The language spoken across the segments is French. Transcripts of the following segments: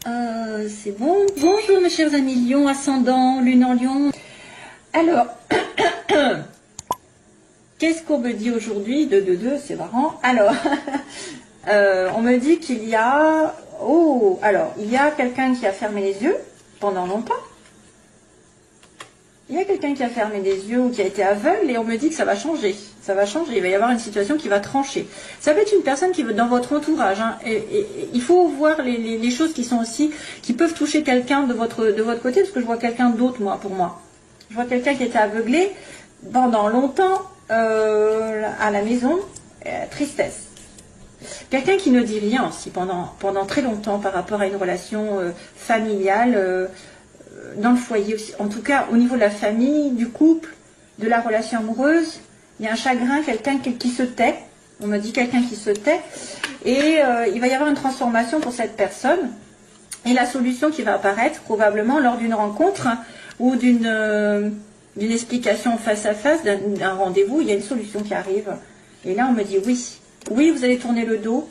C'est bon. Bonjour mes chers amis Lion, ascendant, lune en Lion. Alors, qu'est-ce qu'on me dit aujourd'hui? 2, c'est marrant. Alors, on me dit qu'il y a... Oh, alors, il y a quelqu'un qui a fermé les yeux pendant longtemps. Il y a quelqu'un qui a fermé les yeux ou qui a été aveugle et on me dit que ça va changer. Ça va changer, il va y avoir une situation qui va trancher. Ça peut être une personne qui veut dans votre entourage. Hein, et il faut voir les choses qui sont aussi, qui peuvent toucher quelqu'un de votre côté, parce que je vois quelqu'un d'autre, moi, pour moi. Je vois quelqu'un qui était aveuglé pendant longtemps à la maison, tristesse. Quelqu'un qui ne dit rien aussi pendant très longtemps par rapport à une relation familiale, dans le foyer aussi, en tout cas au niveau de la famille, du couple, de la relation amoureuse, il y a un chagrin, quelqu'un qui se tait, on me dit quelqu'un qui se tait, et il va y avoir une transformation pour cette personne, et la solution qui va apparaître probablement lors d'une rencontre ou d'une explication face à face, d'un rendez-vous, il y a une solution qui arrive, et là on me dit oui, oui vous allez tourner le dos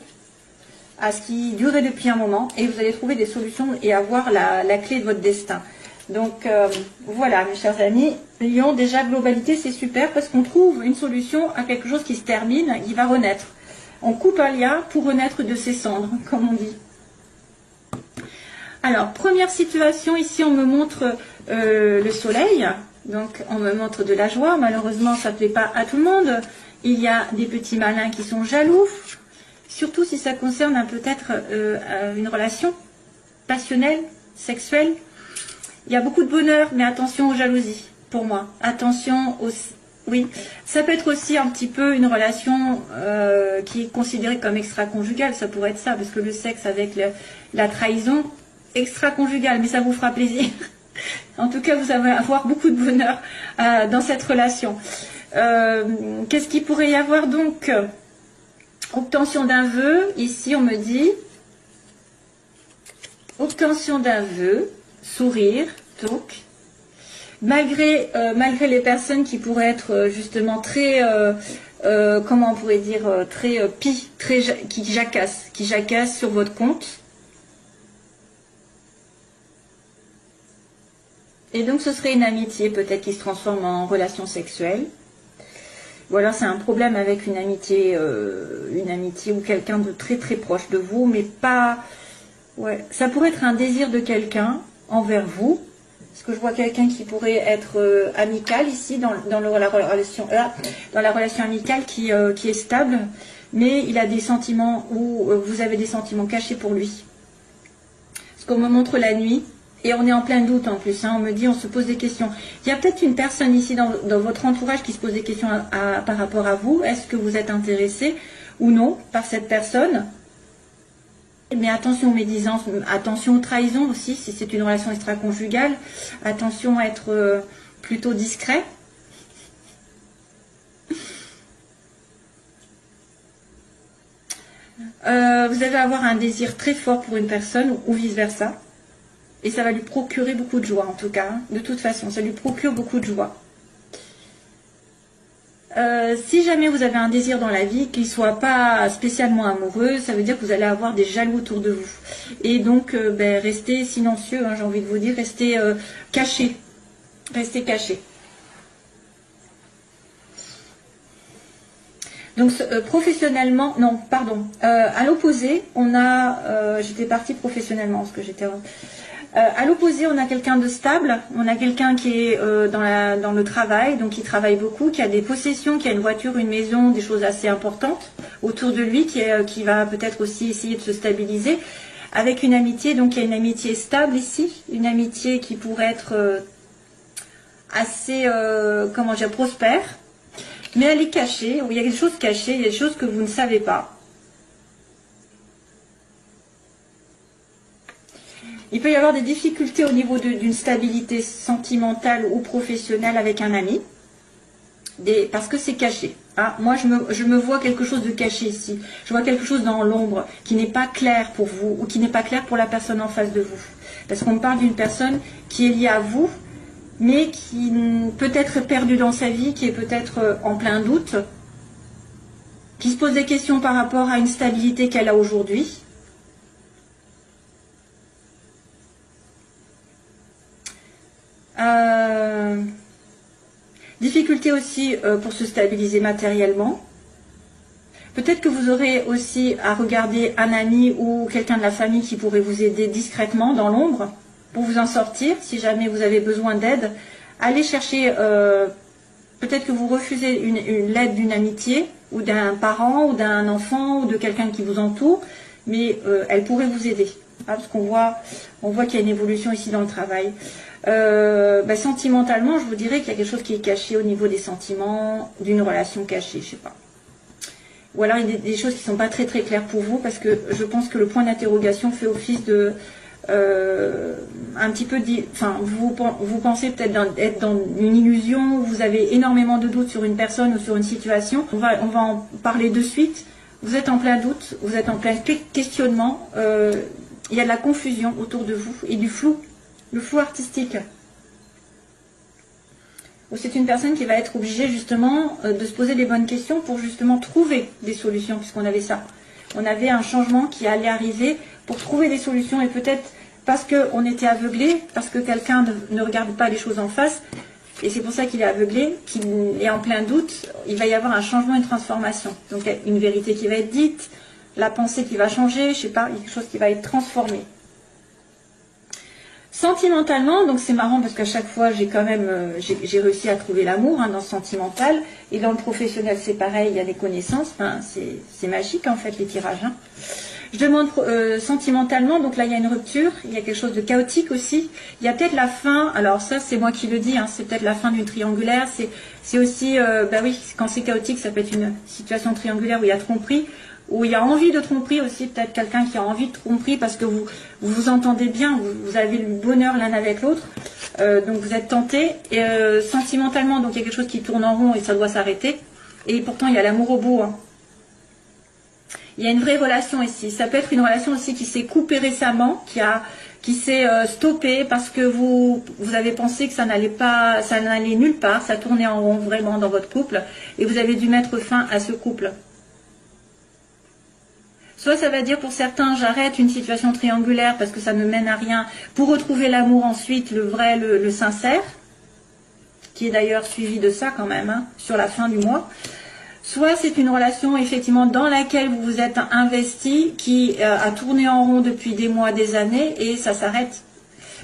à ce qui durait depuis un moment, et vous allez trouver des solutions et avoir la clé de votre destin. Donc voilà mes chers amis, Lion, déjà globalité c'est super parce qu'on trouve une solution à quelque chose qui se termine, qui va renaître. On coupe un lien pour renaître de ses cendres, comme on dit. Alors première situation, ici on me montre le soleil, donc on me montre de la joie, malheureusement ça ne plaît pas à tout le monde. Il y a des petits malins qui sont jaloux, surtout si ça concerne peut-être une relation passionnelle, sexuelle. Il y a beaucoup de bonheur, mais attention aux jalousies, pour moi. Attention aux... Oui, ça peut être aussi un petit peu une relation qui est considérée comme extra-conjugale, ça pourrait être ça, parce que le sexe avec la trahison, extra-conjugale, mais ça vous fera plaisir. En tout cas, vous allez avoir beaucoup de bonheur dans cette relation. Qu'est-ce qu'il pourrait y avoir donc? Obtention d'un vœu, ici on me dit, obtention d'un vœu, sourire, donc, malgré les personnes qui pourraient être justement très, comment on pourrait dire, qui jacassent sur votre compte. Et donc ce serait une amitié peut-être qui se transforme en relation sexuelle. Ou alors c'est un problème avec une amitié ou quelqu'un de très très proche de vous, mais pas... Ouais, ça pourrait être un désir de quelqu'un envers vous, parce que je vois quelqu'un qui pourrait être amical ici, dans la relation amicale qui est stable, mais il a des sentiments, ou vous avez des sentiments cachés pour lui. Parce qu'on me montre la nuit, et on est en plein doute en plus, hein, on me dit, on se pose des questions. Il y a peut-être une personne ici dans votre entourage qui se pose des questions par rapport à vous. Est-ce que vous êtes intéressé ou non par cette personne? Mais attention aux médisances, attention aux trahisons aussi, si c'est une relation extra-conjugale. Attention à être plutôt discret. Vous allez avoir un désir très fort pour une personne ou vice-versa. Et ça va lui procurer beaucoup de joie en tout cas. De toute façon, ça lui procure beaucoup de joie. Si jamais vous avez un désir dans la vie qui ne soit pas spécialement amoureux, ça veut dire que vous allez avoir des jaloux autour de vous. Et donc, restez silencieux, hein, j'ai envie de vous dire, restez cachés. Restez cachés. Donc, professionnellement, non, pardon, à l'opposé, on a, j'étais partie professionnellement, parce que j'étais... à l'opposé, on a quelqu'un de stable, on a quelqu'un qui est dans le travail, donc qui travaille beaucoup, qui a des possessions, qui a une voiture, une maison, des choses assez importantes autour de lui, qui va peut-être aussi essayer de se stabiliser, avec une amitié, donc il y a une amitié stable ici, une amitié qui pourrait être assez, comment dire, prospère, mais elle est cachée, il y a des choses cachées, il y a des choses que vous ne savez pas. Il peut y avoir des difficultés au niveau d'une stabilité sentimentale ou professionnelle avec un ami, parce que c'est caché. Hein. Moi, je me vois quelque chose de caché ici. Je vois quelque chose dans l'ombre qui n'est pas clair pour vous ou qui n'est pas clair pour la personne en face de vous. Parce qu'on me parle d'une personne qui est liée à vous, mais qui peut être perdue dans sa vie, qui est peut-être en plein doute, qui se pose des questions par rapport à une stabilité qu'elle a aujourd'hui. Difficulté aussi pour se stabiliser matériellement. Peut-être que vous aurez aussi à regarder un ami ou quelqu'un de la famille qui pourrait vous aider discrètement dans l'ombre pour vous en sortir. Si jamais vous avez besoin d'aide, allez chercher, peut-être que vous refusez l'aide d'une amitié ou d'un parent ou d'un enfant ou de quelqu'un qui vous entoure, mais elle pourrait vous aider. Ah, parce qu'on voit qu'il y a une évolution ici dans le travail. Sentimentalement, je vous dirais qu'il y a quelque chose qui est caché au niveau des sentiments, d'une relation cachée, je sais pas. Ou alors il y a des choses qui ne sont pas très très claires pour vous, parce que je pense que le point d'interrogation fait office de un petit peu vous pensez peut-être être dans une illusion, vous avez énormément de doutes sur une personne ou sur une situation. On va en parler de suite. Vous êtes en plein doute, vous êtes en plein questionnement, il y a de la confusion autour de vous et du flou, le flou artistique. C'est une personne qui va être obligée justement de se poser les bonnes questions pour justement trouver des solutions, puisqu'on avait ça. On avait un changement qui allait arriver pour trouver des solutions, et peut-être parce qu'on était aveuglé, parce que quelqu'un ne regarde pas les choses en face, et c'est pour ça qu'il est aveuglé, qu'il est en plein doute, il va y avoir un changement, une transformation. Donc une vérité qui va être dite, la pensée qui va changer, je sais pas, quelque chose qui va être transformé. Sentimentalement, donc c'est marrant parce qu'à chaque fois j'ai quand même j'ai réussi à trouver l'amour dans le sentimental, et dans le professionnel c'est pareil, il y a des connaissances, c'est magique en fait les tirages. Je demande sentimentalement, donc là il y a une rupture, il y a quelque chose de chaotique aussi, il y a peut-être la fin, alors ça c'est moi qui le dis, c'est peut-être la fin d'une triangulaire, c'est aussi, oui, quand c'est chaotique ça peut être une situation triangulaire où il y a tromperie, où il y a envie de tromperie aussi, peut-être quelqu'un qui a envie de tromperie parce que vous entendez bien, vous avez le bonheur l'un avec l'autre, donc vous êtes tenté, et sentimentalement, donc il y a quelque chose qui tourne en rond et ça doit s'arrêter, et pourtant il y a l'amour au bout. Il y a une vraie relation ici, ça peut être une relation aussi qui s'est coupée récemment, qui s'est stoppée parce que vous avez pensé que ça n'allait nulle part, ça tournait en rond vraiment dans votre couple, et vous avez dû mettre fin à ce couple. Soit ça va dire pour certains, j'arrête une situation triangulaire parce que ça ne mène à rien, pour retrouver l'amour ensuite, le vrai, le sincère, qui est d'ailleurs suivi de ça quand même, sur la fin du mois. Soit c'est une relation effectivement dans laquelle vous vous êtes investi, qui a tourné en rond depuis des mois, des années, et ça s'arrête.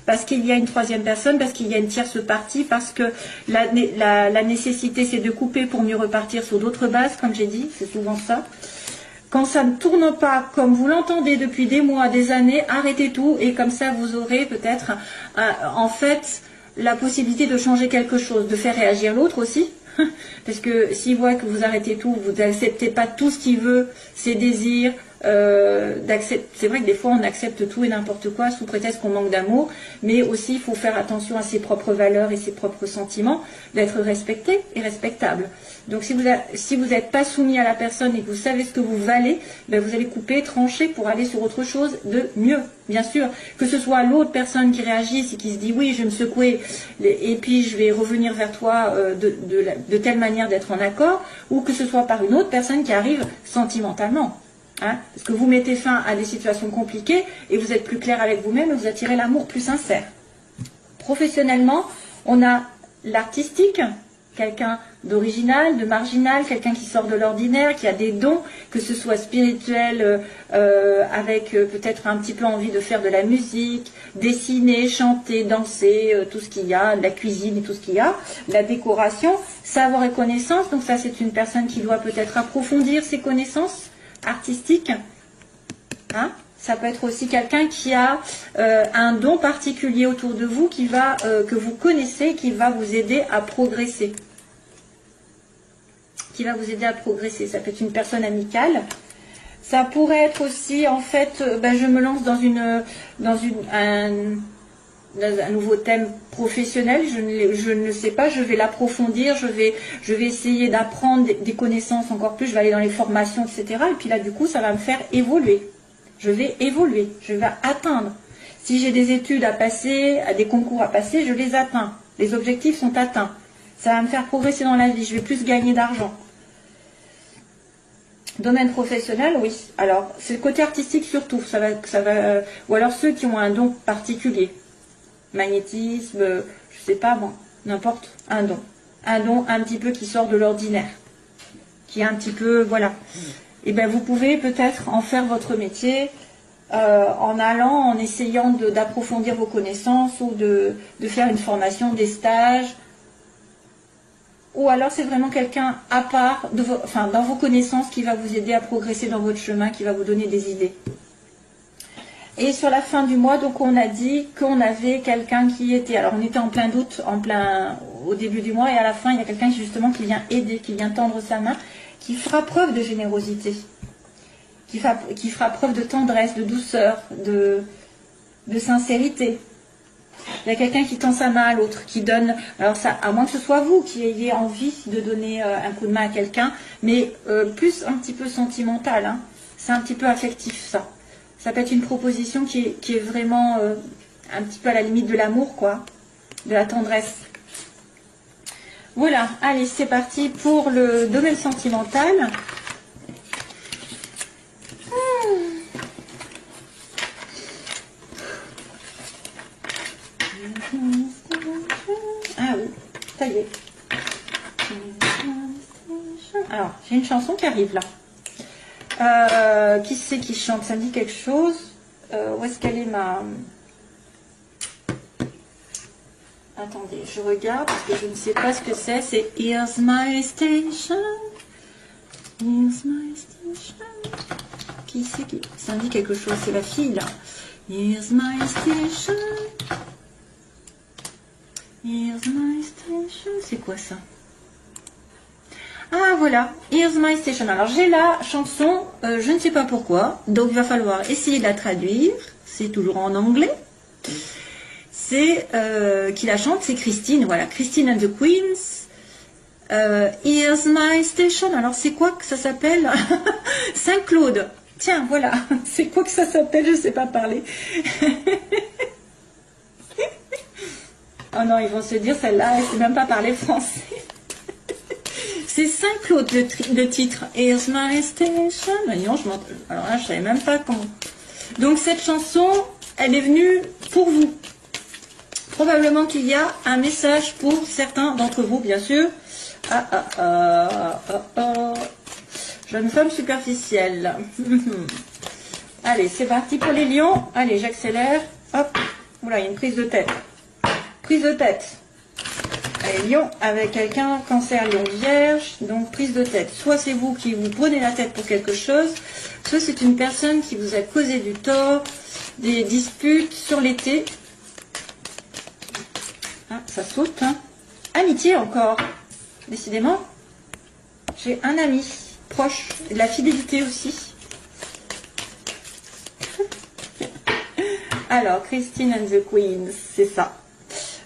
Parce qu'il y a une troisième personne, parce qu'il y a une tierce partie, parce que la nécessité c'est de couper pour mieux repartir sur d'autres bases, comme j'ai dit, c'est souvent ça. Quand ça ne tourne pas comme vous l'entendez depuis des mois, des années, arrêtez tout, et comme ça vous aurez peut-être en fait la possibilité de changer quelque chose, de faire réagir l'autre aussi. Parce que s'il voit que vous arrêtez tout, vous n'acceptez pas tout ce qu'il veut, ses désirs, c'est vrai que des fois on accepte tout et n'importe quoi sous prétexte qu'on manque d'amour, mais aussi il faut faire attention à ses propres valeurs et ses propres sentiments, d'être respecté et respectable. Donc si vous n'êtes pas soumis à la personne et que vous savez ce que vous valez, vous allez couper, trancher pour aller sur autre chose de mieux. Bien sûr, que ce soit l'autre personne qui réagisse et qui se dit oui, je vais me secouer et puis je vais revenir vers toi de telle manière d'être en accord, ou que ce soit par une autre personne qui arrive sentimentalement. Parce que vous mettez fin à des situations compliquées et vous êtes plus clair avec vous-même et vous attirez l'amour plus sincère. Professionnellement, on a l'artistique, quelqu'un d'original, de marginal, quelqu'un qui sort de l'ordinaire, qui a des dons, que ce soit spirituel, avec peut-être un petit peu envie de faire de la musique, dessiner, chanter, danser, tout ce qu'il y a, la cuisine et tout ce qu'il y a, la décoration, savoir et connaissance. Donc ça c'est une personne qui doit peut-être approfondir ses connaissances artistiques. Ça peut être aussi quelqu'un qui a un don particulier autour de vous que vous connaissez, qui va vous aider à progresser. Ça peut être une personne amicale. Ça pourrait être aussi, en fait, je me lance dans un nouveau thème professionnel, je ne le sais pas, je vais l'approfondir, je vais essayer d'apprendre des connaissances encore plus, je vais aller dans les formations, etc. Et puis là, du coup, ça va me faire évoluer. Je vais évoluer, je vais atteindre. Si j'ai des études à passer, des concours à passer, je les atteins. Les objectifs sont atteints. Ça va me faire progresser dans la vie, je vais plus gagner d'argent. Domaine professionnel, oui. Alors, c'est le côté artistique surtout. Ou alors ceux qui ont un don particulier. Magnétisme, je sais pas, n'importe, un don. un don un petit peu qui sort de l'ordinaire, qui est un petit peu, voilà. Et bien vous pouvez peut-être en faire votre métier en allant, en essayant d'approfondir vos connaissances ou de faire une formation, des stages. Ou alors c'est vraiment quelqu'un à part, enfin, dans vos connaissances qui va vous aider à progresser dans votre chemin, qui va vous donner des idées. Et sur la fin du mois, donc on a dit qu'on avait quelqu'un qui était, alors on était en plein doute, au début du mois, et à la fin il y a quelqu'un justement qui vient aider, qui vient tendre sa main, qui fera preuve de générosité, qui fera preuve de tendresse, de douceur, de sincérité. Il y a quelqu'un qui tend sa main à l'autre, qui donne, alors ça, à moins que ce soit vous qui ayez envie de donner un coup de main à quelqu'un, mais plus un petit peu sentimental, hein. C'est un petit peu affectif ça. Ça peut être une proposition qui est vraiment un petit peu à la limite de l'amour, quoi, de la tendresse. Voilà, allez, c'est parti pour le domaine sentimental. Ah oui, ça y est. Alors, j'ai une chanson qui arrive là. Qui c'est qui chante? Ça me dit quelque chose. Où est-ce qu'elle est ma... Attendez, je regarde parce que je ne sais pas ce que c'est. C'est Here's My Station. Here's My Station. Qui c'est qui... Ça me dit quelque chose, c'est la fille là. Here's My Station. Here's My Station. C'est quoi ça? Ah voilà, Here's My Station. Alors j'ai la chanson, je ne sais pas pourquoi, donc il va falloir essayer de la traduire. C'est toujours en anglais. C'est qui la chante, c'est Christine. Voilà, Christine and the Queens. Here's My Station. Alors c'est quoi que ça s'appelle? Saint-Claude. Tiens, voilà, c'est quoi que ça s'appelle? Je ne sais pas parler. Oh non, ils vont se dire, celle-là, elle ne sait même pas parler français. C'est Saint-Claude le titre. Here's My Station. Non, alors là, je ne savais même pas comment. Donc cette chanson, elle est venue pour vous. Probablement qu'il y a un message pour certains d'entre vous, bien sûr. Jeune femme superficielle. Allez, c'est parti pour les lions. Allez, j'accélère. Hop. Oula, il y a une prise de tête. Prise de tête. Allez, lion avec quelqu'un, cancer, lion, vierge. Donc, prise de tête. Soit c'est vous qui vous prenez la tête pour quelque chose, soit c'est une personne qui vous a causé du tort, des disputes sur l'été. Ah, ça saute, hein. Amitié encore. Décidément, j'ai un ami proche, de la fidélité aussi. Alors, Christine and the Queens, c'est ça.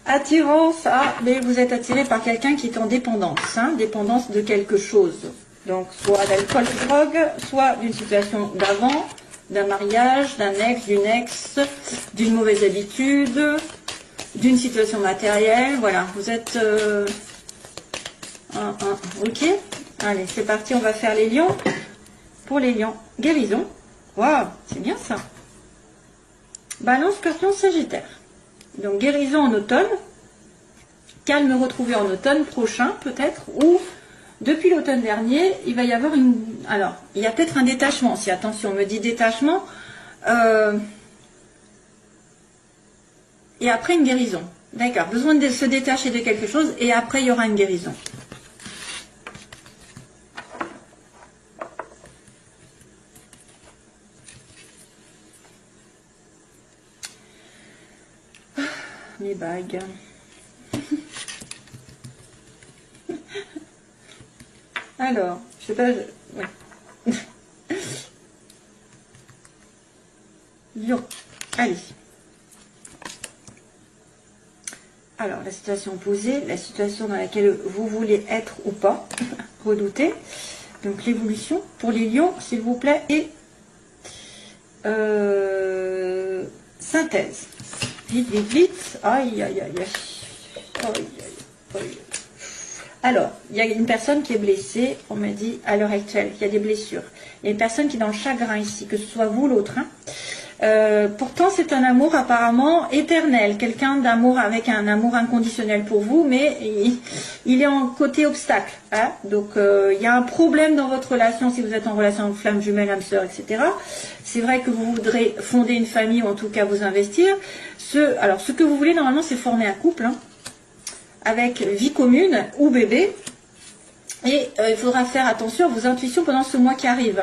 Attirance, mais vous êtes attiré par quelqu'un qui est en dépendance, hein, dépendance de quelque chose. Donc, soit d'alcool, de drogue, soit d'une situation d'avant, d'un mariage, d'un ex, d'une mauvaise habitude, d'une situation matérielle. Voilà, vous êtes... ok, allez, c'est parti, on va faire les lions. Pour les lions, guérison. Waouh, c'est bien ça. Balance, Scorpion, Sagittaire. Donc guérison en automne, calme retrouvé en automne prochain peut-être, ou depuis l'automne dernier, il va y avoir une... Alors, il y a peut-être un détachement, si attention, on me dit détachement, et après une guérison. D'accord, besoin de se détacher de quelque chose, et après il y aura une guérison. Mes bagues. Alors, je sais pas... Ouais. Lion. Allez. Alors, la situation posée, la situation dans laquelle vous voulez être ou pas, redouter. Donc, l'évolution. Pour les lions, s'il vous plaît, et synthèse. Vite, vite, vite. Aïe, aïe, aïe, aïe. Aïe, aïe, aïe. Alors, il y a une personne qui est blessée, on me dit, à l'heure actuelle, il y a des blessures. Il y a une personne qui est dans le chagrin ici, que ce soit vous ou l'autre. Hein. Pourtant, c'est un amour apparemment éternel, quelqu'un d'amour avec un amour inconditionnel pour vous, mais il est en côté obstacle. Hein. Donc, il y a un problème dans votre relation si vous êtes en relation avec flamme jumelle, âme sœur, etc. C'est vrai que vous voudrez fonder une famille ou en tout cas vous investir. Alors, ce que vous voulez normalement, c'est former un couple hein, avec vie commune ou bébé. Et il faudra faire attention à vos intuitions pendant ce mois qui arrive.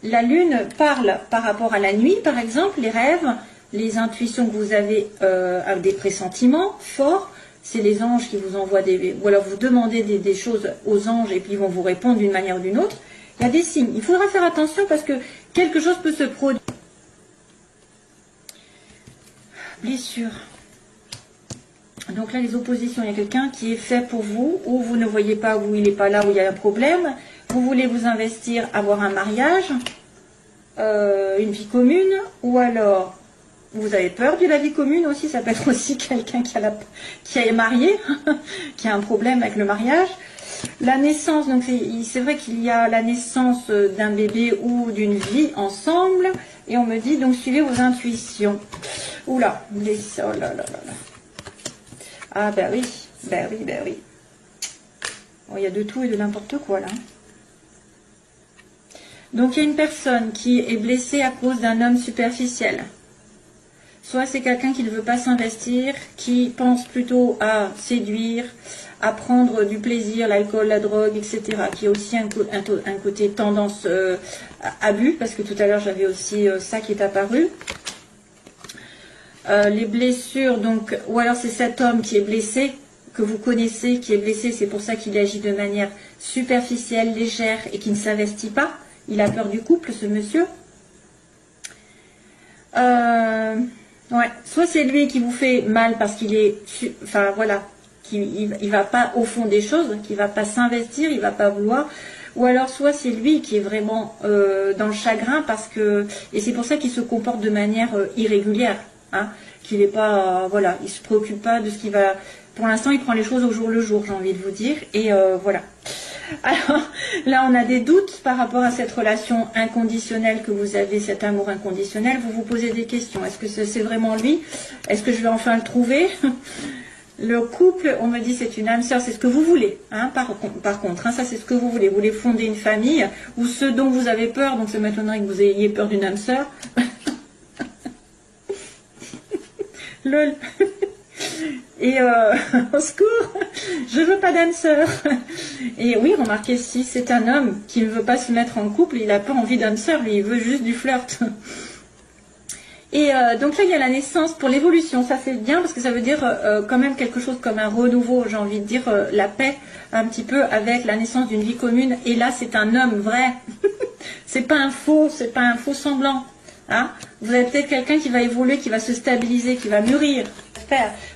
La lune parle par rapport à la nuit, par exemple, les rêves, les intuitions que vous avez avec des pressentiments forts. C'est les anges qui vous envoient ou alors vous demandez des choses aux anges et puis ils vont vous répondre d'une manière ou d'une autre. Il y a des signes. Il faudra faire attention parce que quelque chose peut se produire. Blessure. Donc là, les oppositions, il y a quelqu'un qui est fait pour vous, ou vous ne voyez pas, où il n'est pas là, où il y a un problème. Vous voulez vous investir, avoir un mariage, une vie commune, ou alors vous avez peur de la vie commune aussi. Ça peut être aussi quelqu'un qui est marié, qui a un problème avec le mariage. La naissance, donc c'est vrai qu'il y a la naissance d'un bébé ou d'une vie ensemble, et on me dit donc suivez vos intuitions. Oula, oh là là là là. Ah ben oui, ben oui, ben oui. Bon, il y a de tout et de n'importe quoi là. Donc il y a une personne qui est blessée à cause d'un homme superficiel. Soit c'est quelqu'un qui ne veut pas s'investir, qui pense plutôt à séduire, à prendre du plaisir, l'alcool, la drogue, etc. Qui a aussi un côté tendance abus, parce que tout à l'heure j'avais aussi ça qui est apparu. Les blessures, donc, ou alors c'est cet homme qui est blessé, que vous connaissez, qui est blessé, c'est pour ça qu'il agit de manière superficielle, légère et qui ne s'investit pas. Il a peur du couple, ce monsieur. Ouais. Soit c'est lui qui vous fait mal parce qu'il est, enfin voilà, il va pas au fond des choses, qu'il va pas s'investir, il va pas vouloir. Ou alors soit c'est lui qui est vraiment dans le chagrin parce que, et c'est pour ça qu'il se comporte de manière irrégulière. Hein, qu'il n'est pas, voilà, il se préoccupe pas de ce qui va. Pour l'instant, il prend les choses au jour le jour, j'ai envie de vous dire. Et voilà. Alors là, on a des doutes par rapport à cette relation inconditionnelle que vous avez, cet amour inconditionnel. Vous vous posez des questions. Est-ce que c'est vraiment lui? Est-ce que je vais enfin le trouver? Le couple, on me dit, c'est une âme sœur, c'est ce que vous voulez. Hein, par contre, hein, ça c'est ce que vous voulez. Vous voulez fonder une famille ou ce dont vous avez peur. Donc ça m'étonnerait que vous ayez peur d'une âme sœur. Lol. Et au secours, je veux pas d'âme sœur. Et oui, remarquez, si c'est un homme qui ne veut pas se mettre en couple, il n'a pas envie d'âme sœur, lui, il veut juste du flirt. Et donc là, il y a la naissance pour l'évolution. Ça, c'est bien parce que ça veut dire quand même quelque chose comme un renouveau, j'ai envie de dire la paix un petit peu avec la naissance d'une vie commune. Et là, c'est un homme vrai. c'est pas un faux semblant. Hein, vous avez peut-être quelqu'un qui va évoluer, qui va se stabiliser, qui va mûrir.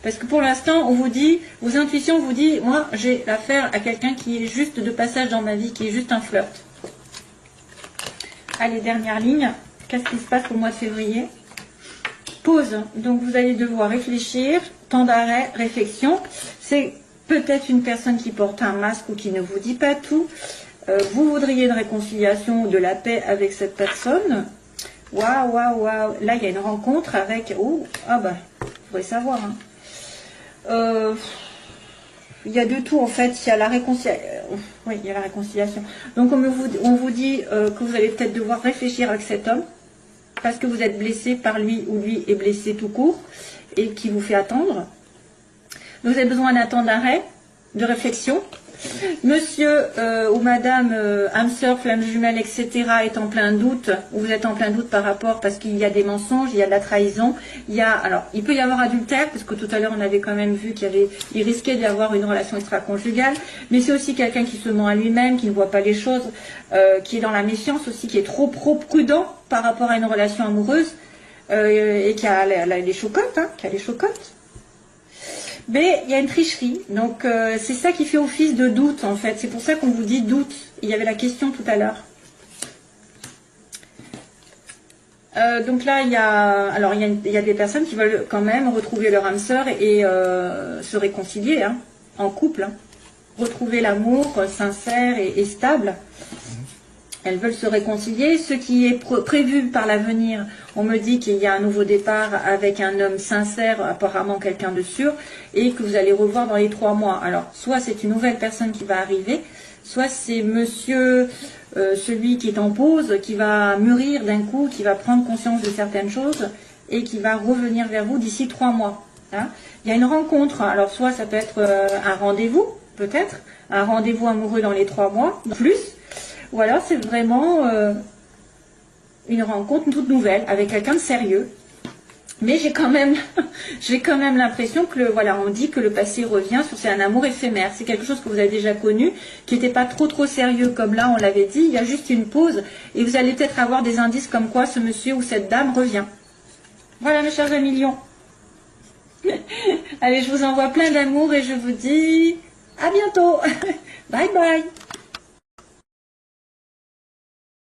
Parce que pour l'instant, on vous dit, vos intuitions vous disent, moi, j'ai affaire à quelqu'un qui est juste de passage dans ma vie, qui est juste un flirt. Allez, dernière ligne. Qu'est-ce qui se passe au mois de février? Pause. Donc, vous allez devoir réfléchir. Temps d'arrêt, réflexion. C'est peut-être une personne qui porte un masque ou qui ne vous dit pas tout. Vous voudriez une réconciliation ou de la paix avec cette personne. Waouh, waouh, waouh. Là, il y a une rencontre avec... Oh, ah bah, vous pourrez savoir. Hein. Il y a de tout, en fait. Il y a la réconciliation. Oui, il y a la réconciliation. Donc, on vous dit que vous allez peut-être devoir réfléchir avec cet homme parce que vous êtes blessé par lui ou lui est blessé tout court et qui vous fait attendre. Donc, vous avez besoin d'un temps d'arrêt, de réflexion. Monsieur ou madame âme sœur, flamme jumelle, etc. est en plein doute, ou vous êtes en plein doute par rapport, parce qu'il y a des mensonges, il y a de la trahison, alors, il peut y avoir adultère, parce que tout à l'heure on avait quand même vu il risquait d'y avoir une relation extra-conjugale, mais c'est aussi quelqu'un qui se ment à lui-même, qui ne voit pas les choses, qui est dans la méfiance aussi, qui est trop prudent par rapport à une relation amoureuse, et qui a les chocottes, hein, qui a les chocottes. Mais il y a une tricherie, donc c'est ça qui fait office de doute en fait, c'est pour ça qu'on vous dit doute. Il y avait la question tout à l'heure. Donc là, il y a des personnes qui veulent quand même retrouver leur âme sœur et se réconcilier hein, en couple, hein. Retrouver l'amour sincère et stable. Elles veulent se réconcilier. Ce qui est prévu par l'avenir, on me dit qu'il y a un nouveau départ avec un homme sincère, apparemment quelqu'un de sûr, et que vous allez revoir dans les 3 mois. Alors, soit c'est une nouvelle personne qui va arriver, soit c'est monsieur, celui qui est en pause, qui va mûrir d'un coup, qui va prendre conscience de certaines choses et qui va revenir vers vous d'ici 3 mois. Hein. Il y a une rencontre. Alors, soit ça peut être un rendez-vous, peut-être, un rendez-vous amoureux dans les 3 mois, plus. Ou alors c'est vraiment une rencontre toute nouvelle avec quelqu'un de sérieux. Mais j'ai quand même l'impression que voilà, on dit que le passé revient sur c'est un amour éphémère. C'est quelque chose que vous avez déjà connu, qui n'était pas trop sérieux comme là, on l'avait dit. Il y a juste une pause et vous allez peut-être avoir des indices comme quoi ce monsieur ou cette dame revient. Voilà mes chers amis lions. Allez, je vous envoie plein d'amour et je vous dis à bientôt. Bye bye.